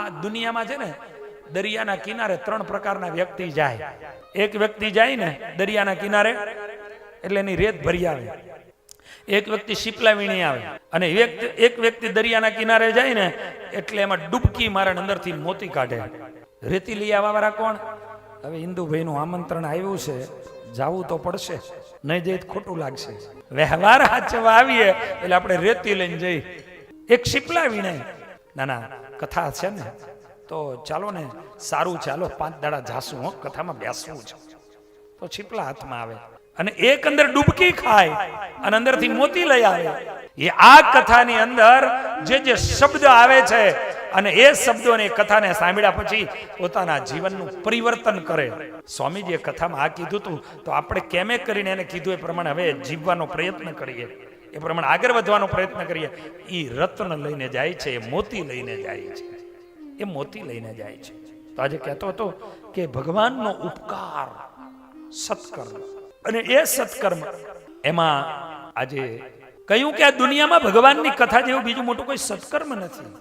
આ દુનિયામાં છે ને દરિયાના કિનારે ત્રણ પ્રકારના વ્યક્તિ જાય. એક વ્યક્તિ જાય ને દરિયાના કિનારે એટલે એની રેત ભરી આવે. એક વ્યક્તિ શીપલા વીણી આવે. અને એક વ્યક્તિ દરિયાના કિનારે જાય ને એટલે એમાં ડૂબકી મારે અંદરથી મોતી કાઢે. રેતી લઈ આવવા વાળા કોણ? હવે ઇન્દુભાઈનું આમંત્રણ આવ્યું છે, જાવું તો પડશે, નહીં જઈ ખોટું લાગશે. વ્યવહાર હાચવા આવીએ એટલે આપણે રેતી લઈને જઈ. એક શીપલા વીણે. ના ના, કથા છે ને તો ચાલો ને, સારું ચાલો 5 દાડા જાસું, હો કથામાં બેસવું છે. તો શીપલા હાથમાં આવે અને એક અંદર ડૂબકી ખાય અને અંદરથી મોતી લઈ આવે. એ આ કથાની અંદર જે જે શબ્દ આવે છે અને એ શબ્દોને કથાને સાંભળ્યા પછી પોતાના જીવનનું પરિવર્તન કરે. સ્વામીજીએ કથામાં આ કીધું હતું તો આપણે કેમે કરીને એને કીધું એ પ્રમાણે હવે જીવવાનો પ્રયત્ન કરીએ, એ પ્રમાણે આગળ વધવાનો પ્રયત્ન કરીએ. એ રત્ન લઈને જાય છે, એ મોતી લઈને જાય છે, એ મોતી લઈને જાય છે. તો આજે કહેતો હતો કે ભગવાનનો ઉપકાર સત્કર્મ, અને એ સત્કર્મ એમાં આજે કહ્યું કે આ દુનિયામાં ભગવાનની કથા જેવું બીજું મોટું કોઈ સત્કર્મ નથી.